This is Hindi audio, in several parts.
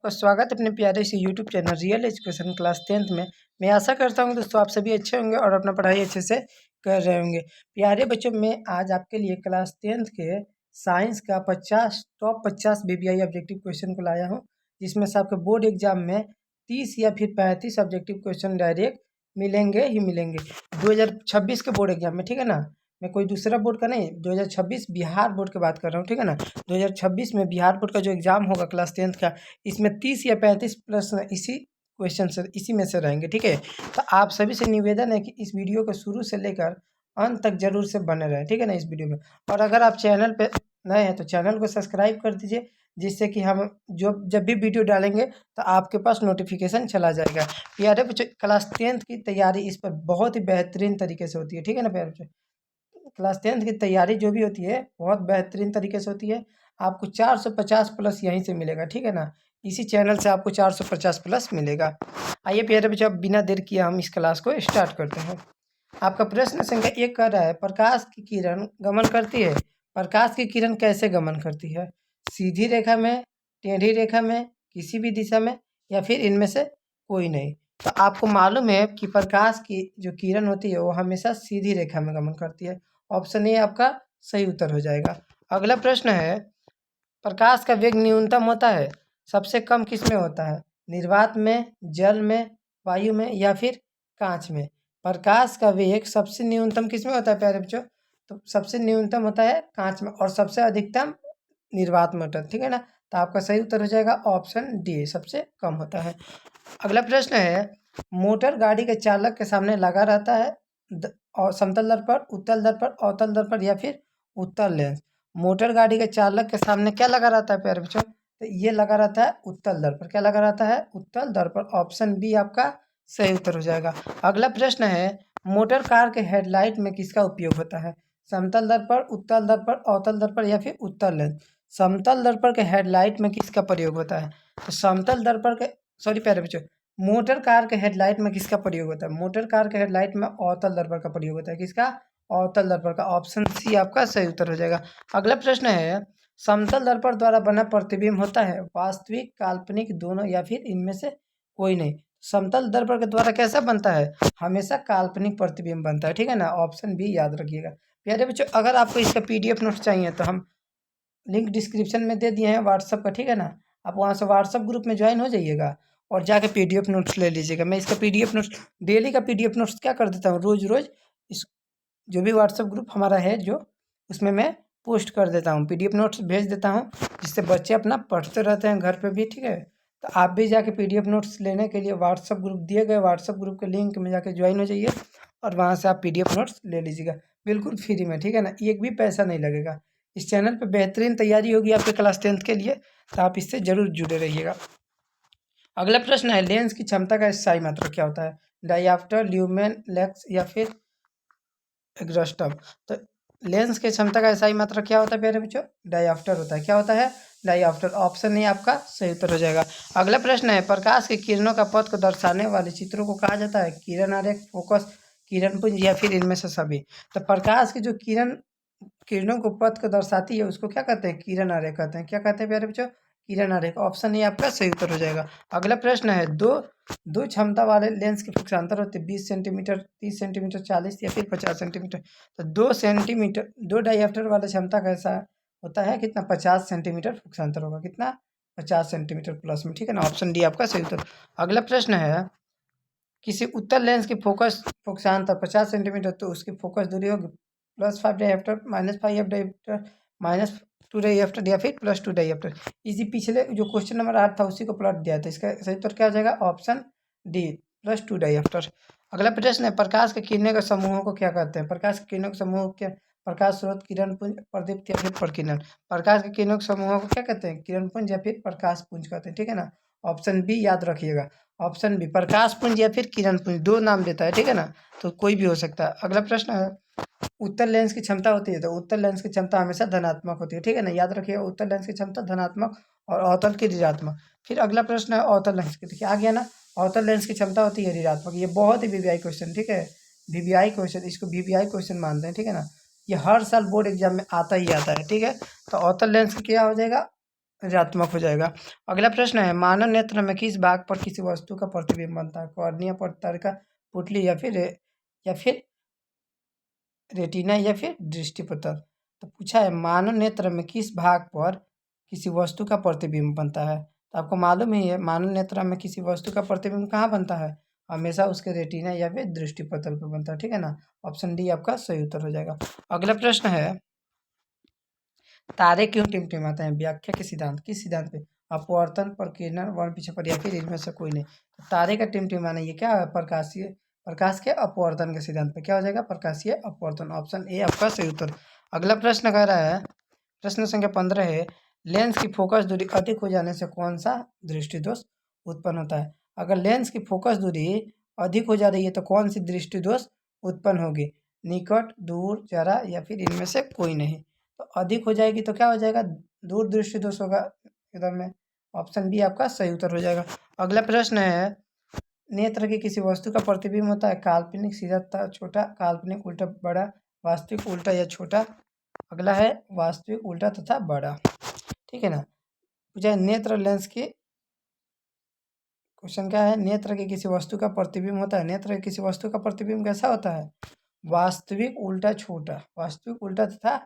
आपका स्वागत है अपने प्यारे से YouTube channel real education class 10th में। मैं आशा करता हूं दोस्तों आप सभी अच्छे होंगे और अपना पढ़ाई अच्छे से कर रहे होंगे। प्यारे बच्चों, मैं आज आपके लिए क्लास 10th के साइंस का टॉप 50 बीबीआई ऑब्जेक्टिव क्वेश्चन को लाया हूँ, जिसमें से आपके बोर्ड एग्जाम में 30 या फिर 35 ऑब्जेक्टिव क्वेश्चन डायरेक्ट मिलेंगे ही मिलेंगे 2026 के बोर्ड एग्जाम में। ठीक है ना, मैं कोई दूसरा बोर्ड का नहीं, 2026 बिहार बोर्ड की बात कर रहा हूँ। ठीक है ना, 2026 में बिहार बोर्ड का जो एग्ज़ाम होगा क्लास 10th का, इसमें 30 या 35 प्रश्न इसी क्वेश्चन से, इसी में से रहेंगे। ठीक है, तो आप सभी से निवेदन है कि इस वीडियो को शुरू से लेकर अंत तक जरूर से बने रहें। ठीक है ना, इस वीडियो में। और अगर आप चैनल पे नए हैं तो चैनल को सब्सक्राइब कर दीजिए, जिससे कि हम जब भी वीडियो डालेंगे तो आपके पास नोटिफिकेशन चला जाएगा। प्यारे बच्चों, क्लास 10th की तैयारी इस पर बहुत ही बेहतरीन तरीके से होती है। ठीक है ना प्यारे बच्चों, क्लास 10th की तैयारी जो भी होती है बहुत बेहतरीन तरीके से होती है। आपको 450 प्लस यहीं से मिलेगा। ठीक है ना, इसी चैनल से आपको 450 प्लस मिलेगा। आइए प्यारे बच्चों, अब बिना देर किए हम इस क्लास को स्टार्ट करते हैं। आपका प्रश्न संख्या 1 कर रहा है, प्रकाश की किरण गमन करती है। प्रकाश की किरण कैसे गमन करती है? सीधी रेखा में, टेढ़ी रेखा में, किसी भी दिशा में, या फिर इनमें से कोई नहीं। तो आपको मालूम है कि प्रकाश की जो किरण होती है वो हमेशा सीधी रेखा में गमन करती है। ऑप्शन ए आपका सही उत्तर हो जाएगा। अगला प्रश्न है, प्रकाश का वेग न्यूनतम होता है, सबसे कम किस में होता है? निर्वात में, जल में, वायु में, या फिर कांच में? प्रकाश का वेग सबसे न्यूनतम किस में होता है प्यारे बच्चों? तो सबसे न्यूनतम होता है कांच में, और सबसे अधिकतम निर्वात में होता है। ठीक है ना, तो आपका सही उत्तर हो जाएगा ऑप्शन डी, सबसे कम होता है। अगला प्रश्न है, मोटर गाड़ी के चालक के सामने लगा रहता है और समतल दर्पण, उत्तल दर्पण, अवतल दर्पण, या फिर उत्तल लेंस। मोटर गाड़ी के चालक के सामने क्या लगा रहता है प्यारे बच्चों? तो ये लगा रहता है उत्तल दर्पण। क्या लगा रहता है? उत्तल दर्पण। ऑप्शन बी आपका सही उत्तर हो जाएगा। अगला प्रश्न है, मोटर कार के हेडलाइट में किसका उपयोग होता है? समतल दर्पण, उत्तल दर्पण, अवतल दर्पण, या फिर उत्तल लेंस। समतल दर्पण के हेडलाइट में किसका प्रयोग होता है? तो समतल दर्पण के, सॉरी प्यारे बच्चों, मोटर कार के हेडलाइट में किसका प्रयोग होता है? मोटर कार के हेडलाइट में अवतल दर्पण का प्रयोग होता है। किसका? अवतल दर्पण का। ऑप्शन सी आपका सही उत्तर हो जाएगा। अगला प्रश्न है, समतल दर्पण द्वारा बना प्रतिबिंब होता है वास्तविक, काल्पनिक, दोनों, या फिर इनमें से कोई नहीं। समतल दर्पण के द्वारा कैसा बनता है? हमेशा काल्पनिक प्रतिबिंब बनता है। ठीक है ना, ऑप्शन बी याद रखिएगा। प्यारे बच्चों, अगर आपको इसका पीडीएफ नोट्स चाहिए तो हम लिंक डिस्क्रिप्शन में दे दिए हैं व्हाट्सअप का। ठीक है ना, आप वहाँ से व्हाट्सअप ग्रुप में ज्वाइन हो जाइएगा और जाके पीडीएफ नोट्स ले लीजिएगा। मैं इसका पीडीएफ नोट्स, डेली का पीडीएफ नोट्स क्या कर देता हूँ, रोज़ रोज़ इस जो भी व्हाट्सअप ग्रुप हमारा है जो, उसमें मैं पोस्ट कर देता हूँ, पीडीएफ नोट्स भेज देता हूँ, जिससे बच्चे अपना पढ़ते रहते हैं घर पे भी। ठीक है, तो आप भी जाके पीडीएफ नोट्स लेने के लिए व्हाट्सअप ग्रुप, दिए गए व्हाट्सअप ग्रुप के लिंक में जाके ज्वाइन हो जाइए और वहाँ से आप पीडीएफ नोट्स ले लीजिएगा, बिल्कुल फ्री में। ठीक है ना, एक भी पैसा नहीं लगेगा। इस चैनल पे बेहतरीन तैयारी होगी आपके क्लास 10th के लिए, तो आप इससे ज़रूर जुड़े रहिएगा। अगला प्रश्न है, लेंस की क्षमता का स्थायी मात्रक क्या होता है? डायऑप्टर, ल्यूमेन, लेक्स, या फिर एग्जॉस्टम? तो लेंस की क्षमता का स्थायी मात्रक क्या होता है प्यारे बच्चों? डायऑप्टर होता है। क्या होता है? डायऑप्टर। ऑप्शन ए आपका सही उत्तर हो जाएगा। अगला प्रश्न है, प्रकाश की किरणों का पथ को दर्शाने वाले चित्रों को कहा जाता है किरण आरेख, फोकस, किरण पुंज, या फिर इनमें से सभी? तो प्रकाश की जो किरणों को पथ को दर्शाती है उसको क्या कहते हैं? किरण आरेख कहते हैं। क्या कहते हैं प्यारे बच्चों? किरण आरेख। ऑप्शन ए आपका सही उत्तर हो जाएगा। अगला प्रश्न है, दो दो क्षमता वाले लेंस के पक्षांतर होते हैं 20 सेंटीमीटर, 30 सेंटीमीटर, 40 या फिर 50 सेंटीमीटर। तो 2 सेंटीमीटर, दो डायऑप्टर वाला क्षमता कैसा होता है? कितना? 50 सेंटीमीटर पक्षांतर होगा। कितना? 50 सेंटीमीटर प्लस में। ठीक है ना, ऑप्शन डी आपका सही उत्तर। अगला प्रश्न है, किसी उत्तल लेंस की फोकस पक्षांतर 50 सेंटीमीटर, तो उसकी फोकस दूरी होगी +5 डायऑप्टर, -5 डायऑप्टर, -2 डायऑप्टर, या फिर +2 डायऑप्टर। इसी पिछले जो क्वेश्चन नंबर 8 था उसी को प्लॉट दिया था। इसका सही उत्तर क्या हो जाएगा? Option D, +2 डायऑप्टर। अगला प्रश्न है, प्रकाश के किरणें के समूहों को क्या कहते हैं? प्रकाश के किरणों के समूह क्या? प्रकाश स्रोत, किरण पुंज, प्रदीप्त, या फिर प्रकीर्णन? प्रकाश के किरणों के समूहों को क्या कहते हैं? किरण पुंज या फिर प्रकाश पुंज कहते हैं। ठीक है ना, ऑप्शन बी याद रखिएगा। ऑप्शन बी, प्रकाश पुंज या फिर किरण पुंज, दो नाम देता है। ठीक है ना, तो कोई भी हो सकता है। अगला प्रश्न है, उत्तल लेंस की क्षमता होती है, तो उत्तल लेंस की क्षमता हमेशा धनात्मक होती है। ठीक है ना, याद रखिए, उत्तल लेंस की क्षमता धनात्मक और अवतल की ऋणात्मक। फिर अगला प्रश्न है अवतल लेंस की, देखिए आ गया ना, अवतल लेंस की क्षमता होती है ऋणात्मक। ये बहुत ही वीवीआई क्वेश्चन, ठीक है, वीवीआई क्वेश्चन, इसको वीवीआई क्वेश्चन मानते हैं। ठीक है ना, ये हर साल बोर्ड एग्जाम में आता ही आता है। ठीक है, तो अवतल लेंस की क्या हो जाएगा? ऋणात्मक हो जाएगा। अगला प्रश्न है, मानव नेत्र में किस भाग पर किसी वस्तु का प्रतिबिंब बनता है? कॉर्निया, पट्टरिका, पुतली या फिर रेटिना या फिर दृष्टिपटल। तो पूछा है मानव नेत्र में किस भाग पर किसी वस्तु का प्रतिबिंब बनता है? तो आपको मालूम ही है मानव नेत्र में किसी वस्तु का प्रतिबिंब कहाँ बनता है? हमेशा उसके रेटिना या फिर दृष्टिपटल पर बनता है, ठीक है ना। ऑप्शन डी आपका सही उत्तर हो जाएगा। अगला प्रश्न है, तारे क्यों टिमटिमाते हैं? व्याख्या के सिद्धांत, किस सिद्धांत पे? अपवर्तन, प्रकीर्णन, वर्ण विक्षेपण या फिर इनमें से कोई नहीं। तो तारे का टिमटिमाना ये क्या है? प्रकाश के अपवर्तन के सिद्धांत पे क्या हो जाएगा? प्रकाशीय अपवर्तन। ऑप्शन ए आपका सही उत्तर। अगला प्रश्न कह रहा है, प्रश्न संख्या 15 है, लेंस की फोकस दूरी अधिक हो जाने से कौन सा दृष्टि दोष उत्पन्न होता है? अगर लेंस की फोकस दूरी अधिक हो जा रही है तो कौन सी दृष्टि दोष उत्पन्न होगी? निकट, दूर, जरा या फिर इनमें से कोई नहीं। तो अधिक हो जाएगी तो क्या हो जाएगा? दूर दृष्टि दोष होगा एकदम में। ऑप्शन बी आपका सही उत्तर हो जाएगा। अगला प्रश्न है, नेत्र की किसी वस्तु का प्रतिबिंब होता है काल्पनिक, सीधा तथा छोटा, काल्पनिक उल्टा बड़ा, वास्तविक उल्टा या छोटा। अगला है वास्तविक उल्टा तथा बड़ा, ठीक है ना। पूछा है नेत्र लेंस की, क्वेश्चन क्या है, नेत्र की किसी वस्तु का प्रतिबिंब होता है, नेत्र की किसी वस्तु का प्रतिबिंब कैसा होता है? वास्तविक उल्टा छोटा, वास्तविक उल्टा तथा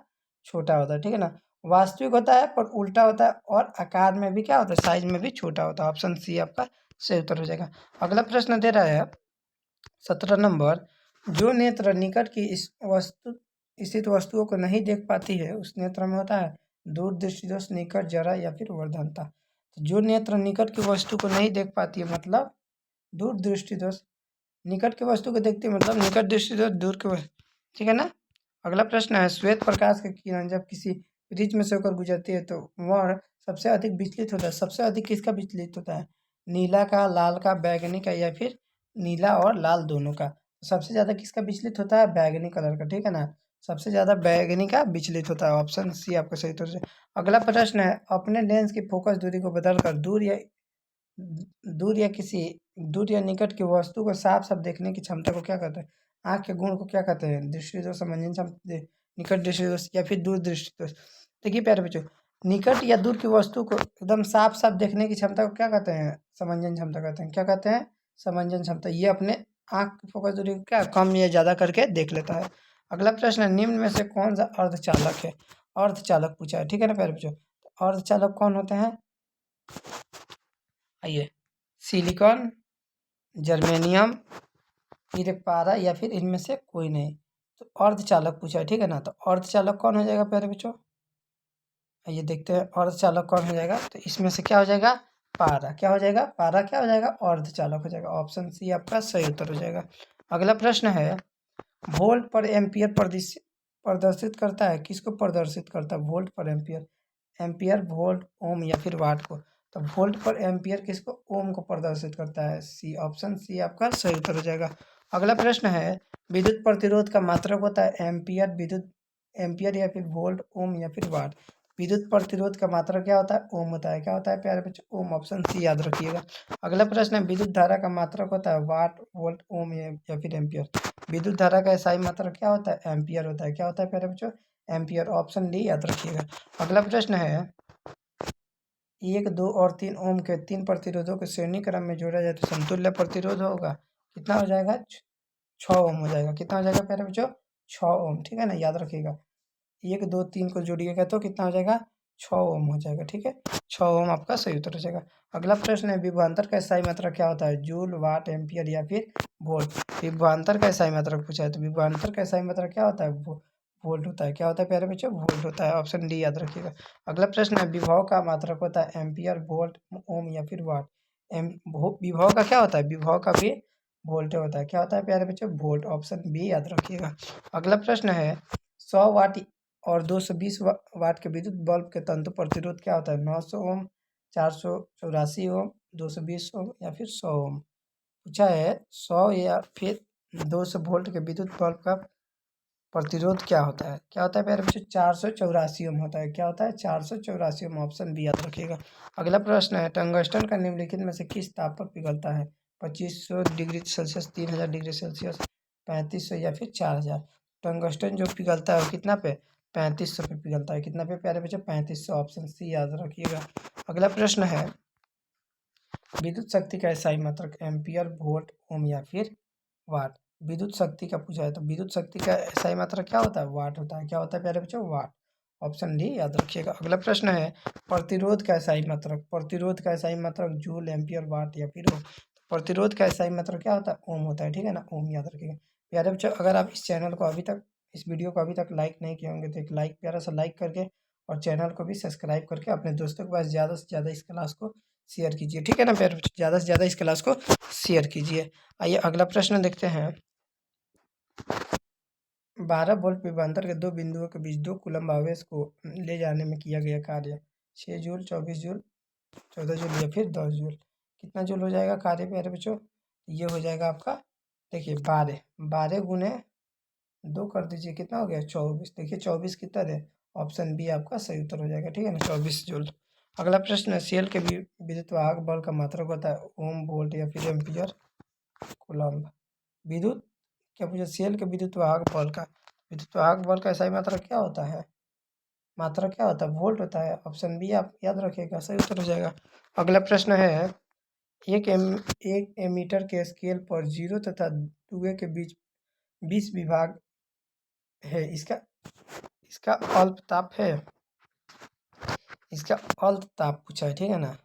छोटा होता है, ठीक है ना। वास्तविक होता है पर उल्टा होता है और आकार में भी क्या होता है? साइज में भी छोटा होता है। ऑप्शन सी आपका सही उत्तर हो जाएगा। अगला प्रश्न दे रहा है 17 नंबर, जो नेत्र निकट की इस वस्तु स्थित वस्तुओं को नहीं देख पाती है उस नेत्र में होता है दूर दृष्टि दोष, निकट, जरा या फिर वर्धनता। तो जो नेत्र निकट की वस्तु को नहीं देख पाती है मतलब दूर दृष्टि दोष, निकट की वस्तु को देखती है मतलब निकट दृष्टि दोष, दूर के ठीक है ना। अगला प्रश्न है, श्वेत प्रकाश की किरण जब किसी रिच में से होकर गुजरती है तो वह सबसे अधिक विचलित होता है। सबसे अधिक किसका विचलित होता है? नीला का, लाल का, बैगनी का या फिर नीला और लाल दोनों का। सबसे ज़्यादा किसका विचलित होता है? बैगनी कलर का, ठीक है ना। सबसे ज़्यादा बैगनी का विचलित होता है। ऑप्शन सी आपका सही उत्तर है। अगला प्रश्न है, अपने लेंस की फोकस दूरी को बदलकर दूर या निकट की वस्तु को साफ साफ देखने की क्षमता को क्या कहते हैं? आँख के गुण को क्या कहते हैं? दृष्टि दोष, समंजन क्षमता, निकट दृष्टि दोष या फिर दूर दृष्टि दोष। देखिए प्यारे बच्चों, निकट या दूर की वस्तु को एकदम साफ साफ देखने की क्षमता को क्या कहते हैं? समंजन क्षमता कहते हैं। क्या कहते हैं? समंजन क्षमता। ये अपने आँख की फोकस दूरी को क्या कम या ज़्यादा करके देख लेता है। अगला प्रश्न है, निम्न में से कौन सा अर्धचालक है? अर्धचालक पूछा है, ठीक है ना प्यारे बच्चों। अर्धचालक कौन होते हैं? आइए, सिलिकॉन, जर्मेनियम, फिर पारा या फिर इनमें से कोई नहीं। तो अर्धचालक पूछा है, ठीक है ना। तो अर्धचालक कौन हो जाएगा प्यारे बच्चों? आइए देखते हैं अर्धचालक कौन हो जाएगा। तो इसमें से क्या हो जाएगा? पारा। क्या हो जाएगा? पारा क्या हो जाएगा? अर्धचालक हो जाएगा। ऑप्शन सी आपका सही उत्तर हो जाएगा। अगला प्रश्न है, वोल्ट पर एम्पियर प्रदर्शित करता है, किसको प्रदर्शित करता है? वोल्ट पर एम्पियर, एम्पियर, वोल्ट, ओम या फिर वाट को। तो वोल्ट पर एम्पियर किसको? ओम को प्रदर्शित करता है। सी, ऑप्शन सी आपका सही उत्तर हो जाएगा। अगला प्रश्न है, विद्युत प्रतिरोध का मात्रक होता है एम्पियर, एम्पियर या फिर वोल्ट, ओम या फिर वाट। विद्युत प्रतिरोध का मात्रक क्या होता है? ओम होता है। क्या होता है प्यारे बच्चों? ओम। ऑप्शन सी याद रखिएगा। अगला प्रश्न है, विद्युत धारा का मात्रक होता है वाट, वोल्ट, ओम या फिर एम्पियर। विद्युत धारा का SI मात्रक क्या होता है? एम्पियर होता है। क्या होता है प्यारे बच्चों? एम्पियर। ऑप्शन डी याद रखिएगा। अगला प्रश्न है, 1, 2 और 3 ओम के 3 प्रतिरोधों को श्रेणी क्रम में जोड़ा जाए तो समतुल्य प्रतिरोध होगा कितना हो जाएगा? 6 ओम हो जाएगा। कितना हो जाएगा प्यारे बच्चों? 6 ओम, ठीक है ना, याद रखिएगा। 1, 2, 3 को जोड़िएगा तो कितना हो जाएगा? 6 ओम हो जाएगा, ठीक है। 6 ओम आपका सही उत्तर हो जाएगा। अगला प्रश्न है, विभवांतर का SI मात्रक क्या होता है? जूल, वाट, एम्पियर या फिर वोल्ट। विभवांतर का SI मात्रक पूछा है तो विभवांतर का SI मात्रक क्या होता है? वोल्ट होता है। क्या होता है प्यारे बच्चों? वोल्ट होता है। ऑप्शन डी याद रखिएगा। अगला प्रश्न है, विभव का मात्रक होता है एम्पियर, वोल्ट, ओम या फिर वाट। विभव का क्या होता है? विभव का भी वोल्ट होता है। क्या होता है प्यारे बच्चों? वोल्ट। ऑप्शन बी याद रखिएगा। अगला प्रश्न है, 100 वाट और 220 वाट के विद्युत बल्ब के तंतु प्रतिरोध क्या होता है? 900 ओम, 484 ओम, 220 ओम या फिर 100 ओम। पूछा है 100 या फिर 200 वोल्ट के विद्युत बल्ब का प्रतिरोध क्या होता है? क्या होता है प्यारे बच्चों? 484 ओम होता है। क्या होता है? 484 ओम। ऑप्शन बी याद रखिएगा। अगला प्रश्न है, टंगस्टन का निम्नलिखित में से किस ताप पर पिघलता है? 2500 डिग्री सेल्सियस, 3000 डिग्री सेल्सियस, 3500 या फिर 4000। टंगस्टन जो पिघलता है वो कितना पे? 3500 पे पिघलता है। कितना पे प्यारे बच्चों? 3500। ऑप्शन सी याद रखिएगा। अगला प्रश्न है, विद्युत शक्ति का SI मात्रक एम्पियर, वोल्ट, ओम या फिर वाट। विद्युत शक्ति का पूछा है तो विद्युत शक्ति का SI मात्रक क्या होता है? वाट होता है। क्या होता है प्यारे बच्चों? वाट। ऑप्शन डी याद रखिएगा। अगला प्रश्न है, प्रतिरोध का SI मात्रक। प्रतिरोध का SI मात्रक जूल, एम्पियर, वाट या फिर ओम। प्रतिरोध का SI मात्रक क्या होता है? ओम होता है। ठीक है ना, ओम याद रखिएगा। प्यारे बच्चों, अगर आप इस चैनल को अभी तक, इस वीडियो को अभी तक लाइक नहीं किए होंगे तो एक लाइक, प्यारा सा लाइक करके और चैनल को भी सब्सक्राइब करके अपने दोस्तों के पास ज़्यादा से ज़्यादा इस क्लास को शेयर कीजिए। ठीक है ना प्यारे बच्चों, ज़्यादा से ज़्यादा इस क्लास को शेयर कीजिए। आइए अगला प्रश्न देखते हैं। 12 वोल्ट विभवांतर के दो बिंदुओं के बीच 2 कूलम्ब आवेश को ले जाने में किया गया कार्य 6 जूल, 24 जूल, 14 जूल या फिर 10 जूल। कितना जूल हो जाएगा कार्य प्यारे बच्चों? ये हो जाएगा आपका, देखिए 12, 12 गुने 2 कर दीजिए, कितना हो गया? 24। देखिए 24 कितना है? ऑप्शन बी आपका सही उत्तर हो जाएगा। ठीक है ना, 24 जूल। अगला प्रश्न है, सेल के विद्युत वाहक बल का मात्रक होता है ओम, वोल्ट या फिर एम्पियर, कूलम्ब। विद्युत क्या पूछा? सेल के विद्युत वाहक बल का, विद्युत वाहक बल का SI मात्रक क्या होता है? मात्रक क्या होता है? वोल्ट होता है। ऑप्शन बी आप याद रखिएगा, सही उत्तर हो जाएगा। अगला प्रश्न है, एक एमीटर के स्केल पर 0 तथा 2 के बीच 20 विभाग है। इसका इसका अल्पताप है, इसका अल्पताप पूछा है। ठीक है ना,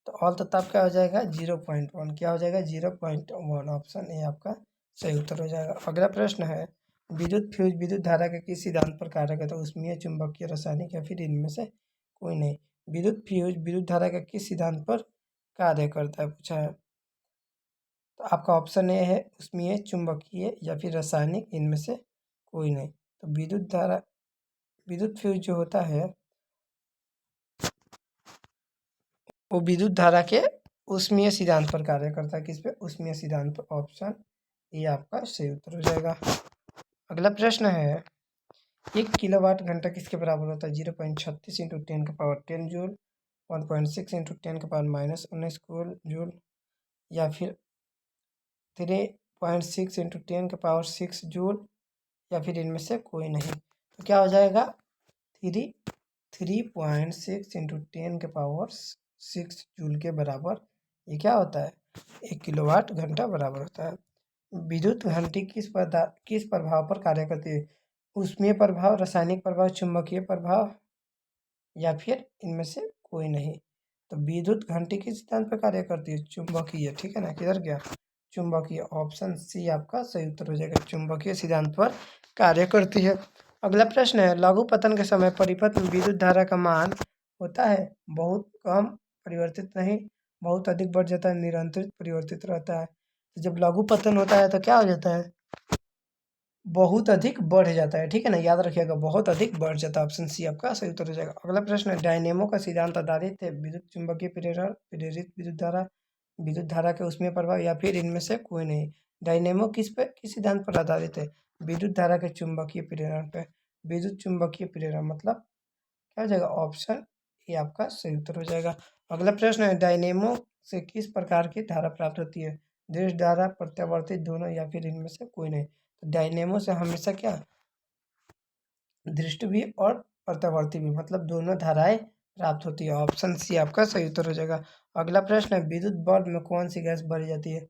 तो अल्पताप क्या हो जाएगा? 0.1। क्या हो जाएगा? 0.1। ऑप्शन ए आपका सही उत्तर हो जाएगा। अगला प्रश्न है, विद्युत फ्यूज विद्युत धारा के किस सिद्धांत पर कार्य करता है? ऊष्मीय, चुंबकीय, रासायनिक या फिर इनमें से कोई नहीं। विद्युत फ्यूज विद्युत धारा के किस सिद्धांत पर कार्य करता है पूछा है, तो आपका ऑप्शन ए है ऊष्मीय, चुंबकीय या फिर रासायनिक, इनमें से कोई नहीं। तो विद्युत धारा, विद्युत फ्यूज जो होता है वो विद्युत धारा के ऊष्मीय सिद्धांत पर कार्य करता है। किस पे? ऊष्मीय सिद्धांत पर। ऑप्शन ये आपका सही उत्तर हो जाएगा। अगला प्रश्न है, 1 किलोवाट घंटा किसके बराबर होता है? 0.36 इंटू 10 का पावर 10 जूल, 1.6 इंटू 10 का पावर -19 जूल या फिर 3.6 इंटू 10 का पावर 6 जूल या फिर इनमें से कोई नहीं। तो क्या हो जाएगा? 3.6 इंटू 10 का पावर 6 जूल के बराबर ये क्या होता है? 1 किलोवाट घंटा बराबर होता है। विद्युत घंटी किस प्रभाव पर कार्य करती है? ऊष्मीय प्रभाव, रासायनिक प्रभाव, चुंबकीय प्रभाव या फिर इनमें से कोई नहीं। तो विद्युत घंटी किस सिद्धांत पर कार्य करती है? चुंबकीय। ठीक है ना, किधर गया? चुंबकीय। ऑप्शन सी आपका सही उत्तर हो जाएगा, चुंबकीय सिद्धांत पर कार्य करती है। अगला प्रश्न है, लघु पतन के समय परिपथ में विद्युत धारा का मान होता है बहुत कम, परिवर्तित नहीं, बहुत अधिक बढ़ जाता है, निरंतरित परिवर्तित रहता है। तो जब लघु पतन होता है तो क्या हो जाता है? बहुत अधिक बढ़ जाता है। ठीक है ना, याद रखिएगा, बहुत अधिक बढ़ जाता है। ऑप्शन सी आपका सही उत्तर हो जाएगा। अगला प्रश्न है, डायनेमो का सिद्धांत आधारित है विद्युत चुंबकीय प्रेरण, प्रेरित विद्युत धारा के उसमें प्रभाव या फिर इनमें से कोई नहीं। डायनेमो किस सिद्धांत पर आधारित है? विद्युत धारा के चुंबकीय प्रेरण पे। विद्युत चुंबकीय प्रेरण मतलब क्या हो जाएगा? ऑप्शन ये आपका सही उत्तर हो जाएगा। अगला प्रश्न है, डायनेमो से किस प्रकार की धारा प्राप्त होती है? दृढ़ धारा, प्रत्यावर्ती, दोनों या फिर इनमें से कोई नहीं। तो डायनेमो से हमेशा क्या, दृष्ट भी और प्रत्यावर्ती भी, मतलब दोनों धाराएं प्राप्त होती है। ऑप्शन सी आपका सही उत्तर हो जाएगा। अगला प्रश्न है, विद्युत बल्ब में कौन सी गैस भरी जाती है?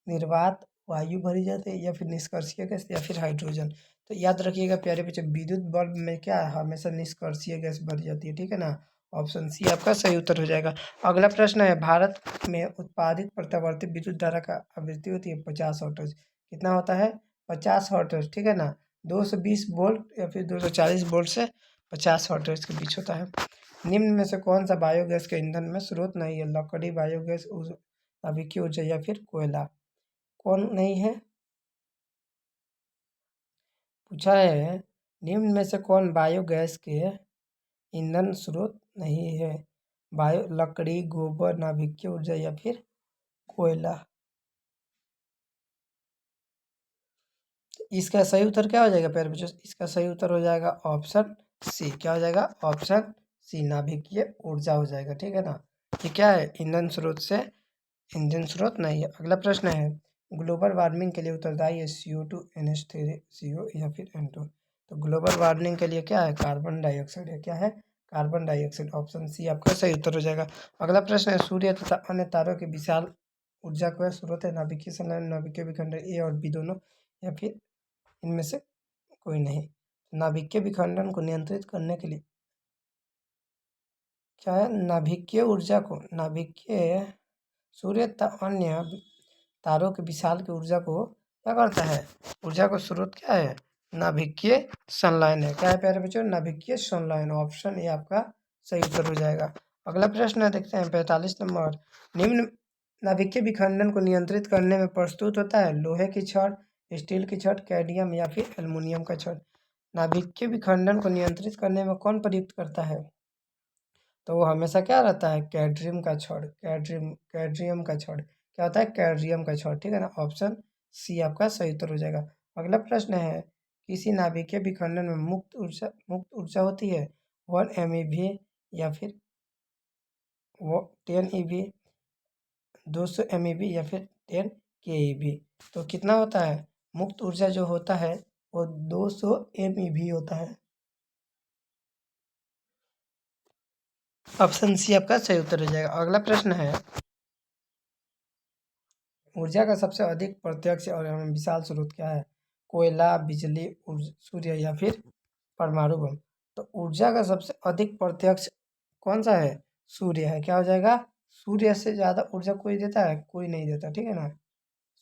निर्वात, वायु भरी जाती है या फिर निष्कर्षीय गैस या फिर हाइड्रोजन। तो याद रखिएगा प्यारे बच्चे, विद्युत बल्ब में क्या है? हमेशा निष्कर्षीय गैस भरी जाती है। ठीक है ना, ऑप्शन सी आपका सही उत्तर हो जाएगा। अगला प्रश्न है, भारत में उत्पादित प्रत्यावर्ती विद्युत धारा का आवृत्ति होती है 50 हर्ट्ज। कितना होता है? 50 हर्ट्ज। ठीक है ना, 220 वोल्ट या फिर 240 वोल्ट से 50 हर्ट्ज के बीच होता है। निम्न में से कौन सा बायोगैस के ईंधन में स्रोत नहीं है? लकड़ी, बायोगैस, नाभिकीय ऊर्जा या फिर कोयला। कौन नहीं है पूछा है? निम्न में से कौन बायोगैस के ईंधन स्रोत नहीं है? लकड़ी, गोबर, नाभिकीय ऊर्जा या फिर कोयला। इसका सही उत्तर क्या हो जाएगा प्यारे बच्चों? इसका सही उत्तर हो जाएगा ऑप्शन सी। क्या हो जाएगा? ऑप्शन सी, नाभिकीय ऊर्जा हो जाएगा। ठीक है ना, ये क्या है? ईंधन स्रोत से ईंधन स्रोत नहीं है। अगला प्रश्न है, ग्लोबल वार्मिंग के लिए उत्तरदायी है CO2, NH3CO या फिर N2। तो ग्लोबल वार्मिंग के लिए क्या है, कार्बन डाइऑक्साइड है। क्या है, कार्बन डाइऑक्साइड। ऑप्शन सी आपका सही उत्तर हो जाएगा। अगला प्रश्न है, सूर्य तथा अन्य तारों के विशाल ऊर्जा का स्रोत है नाभिकीय संलयन, नाभिकीय विखंडन, ए और बी दोनों, या फिर इनमें से कोई नहीं। नाभिकीय विखंडन को नियंत्रित करने के लिए क्या है, नाभिकीय ऊर्जा को, नाभिकीय सूर्य तथा अन्य तारों के विशाल की ऊर्जा को क्या करता है, ऊर्जा का स्रोत क्या है, नाभिकीय संलयन है। क्या है प्यारे बच्चों, नाभिकीय संलयन। ऑप्शन ए आपका सही उत्तर हो जाएगा। अगला प्रश्न है, देखते हैं 45 नंबर। निम्न नाभिकीय विखंडन को नियंत्रित करने में प्रस्तुत होता है लोहे की छड़, स्टील की छड़, कैडमियम या फिर एल्युमिनियम का छड़। नाभिकीय विखंडन को नियंत्रित करने में कौन प्रयुक्त करता है, तो वो हमेशा क्या रहता है, कैडमियम का छड़, कैडमियम का छड़। क्या होता है, कैडमियम का छड़। ठीक है ना, ऑप्शन सी आपका सही उत्तर हो जाएगा। अगला प्रश्न है, किसी नाभिकीय विखंडन में मुक्त ऊर्जा होती है 1 MeV या फिर वो 10 eV, 200 MeV या फिर 10 keV। तो कितना होता है, मुक्त ऊर्जा जो होता है वो 200 MeV होता है। ऑप्शन सी आपका सही उत्तर हो जाएगा। अगला प्रश्न है, ऊर्जा का सबसे अधिक प्रत्यक्ष और विशाल स्रोत क्या है, कोयला, बिजली, सूर्य या फिर परमाणु बम। तो ऊर्जा का सबसे अधिक प्रत्यक्ष कौन सा है, सूर्य है। क्या हो जाएगा, सूर्य से ज़्यादा ऊर्जा कोई देता है, कोई नहीं देता। ठीक है ना,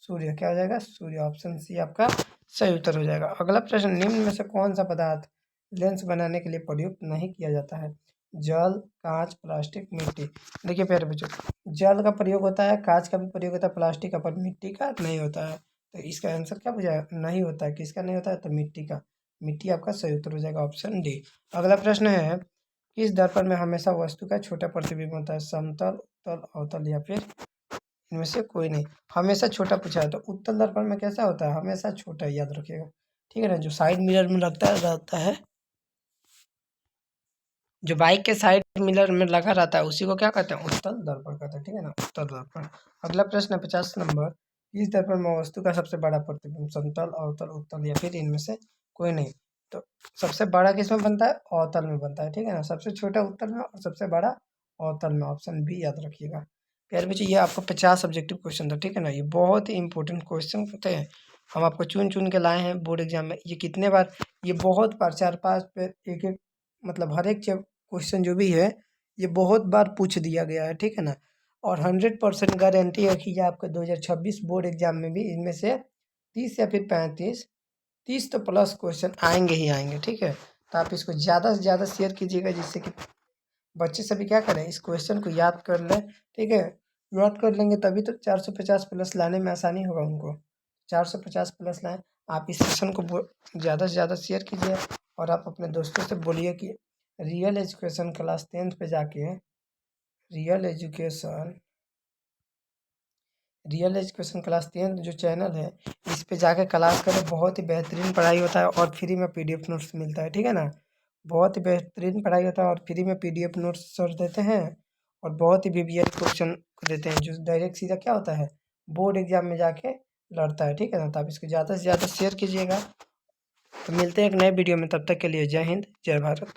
सूर्य। क्या हो जाएगा, सूर्य। ऑप्शन सी आपका सही उत्तर हो जाएगा। अगला प्रश्न, निम्न में से कौन सा पदार्थ लेंस बनाने के लिए प्रयुक्त नहीं किया जाता है, जल, कांच, प्लास्टिक, मिट्टी। देखिए प्यारे बच्चों, जल का प्रयोग होता है, कांच का भी प्रयोग होता है, प्लास्टिक का, पर मिट्टी का नहीं होता है। तो इसका आंसर क्या हो जाएगा, नहीं होता है। किसका नहीं होता है, तो मिट्टी का। मिट्टी आपका सही उत्तर हो जाएगा, ऑप्शन डी। अगला प्रश्न है, किस दर्पण में हमेशा वस्तु का छोटा प्रतिबिंब होता है, समतल, उत्तल, अवतल या फिर इनमें से कोई नहीं। हमेशा छोटा पूछा है, तो उत्तल दर्पण में कैसा होता है, हमेशा छोटा, याद रखिएगा। ठीक है ना, जो साइड मिरर में रहता है, जो बाइक के साइड मिरर में लगा रहता है उसी को क्या कहते हैं, उत्तल दर्पण कहते हैं। ठीक है ना, उत्तल दर्पण। अगला प्रश्न है 50 नंबर, इस दर्पण में वस्तु का सबसे बड़ा प्रतिबिंब समतल, अवतल, उत्तल या फिर इनमें से कोई नहीं। तो सबसे बड़ा किस में बनता है, अवतल में बनता है। ठीक है ना, सबसे छोटा उत्तल में और सबसे बड़ा अवतल में। ऑप्शन बी याद रखिएगा। प्यारे बच्चे, ये आपको 50 ऑब्जेक्टिव क्वेश्चन था। ठीक है ना, ये बहुत ही इंपॉर्टेंट क्वेश्चन होते हैं, हम आपको चुन चुन के लाए हैं बोर्ड एग्जाम में। ये कितने बार, ये बहुत बार, 4-5 पे एक एक, मतलब हर एक क्वेश्चन जो भी है ये बहुत बार पूछ दिया गया है। ठीक है ना, और 100% गारंटी है कि ये आपके 2026 बोर्ड एग्जाम में भी इनमें से 30 या फिर 30 तो प्लस क्वेश्चन आएंगे ही आएंगे। ठीक है, तो आप इसको ज़्यादा से ज़्यादा शेयर कीजिएगा, जिससे कि बच्चे सभी क्या करें, इस क्वेश्चन को याद कर लें। ठीक है, याद कर लेंगे तभी तो 450 प्लस लाने में आसानी होगा उनको। 450 प्लस लाएँ। आप इस सेशन को ज़्यादा से ज़्यादा शेयर कीजिए, और आप अपने दोस्तों से बोलिए कि रियल एजुकेशन क्लास 10th पे जाके रियल एजुकेशन क्लास 10th जो चैनल है, इस पे जाके क्लास करें। बहुत ही बेहतरीन पढ़ाई होता है और फ्री में PDF नोट्स मिलता है। ठीक है ना, बहुत ही बेहतरीन पढ़ाई होता है और फ्री में PDF नोट्स सर देते हैं, और बहुत ही VVI क्वेश्चन देते हैं, जो डायरेक्ट सीधा क्या होता है, बोर्ड एग्जाम में जाके लड़ता है। ठीक है ना, तो आप इसको ज़्यादा से ज़्यादा शेयर कीजिएगा। तो मिलते हैं एक नए वीडियो में, तब तक के लिए जय हिंद, जय भारत।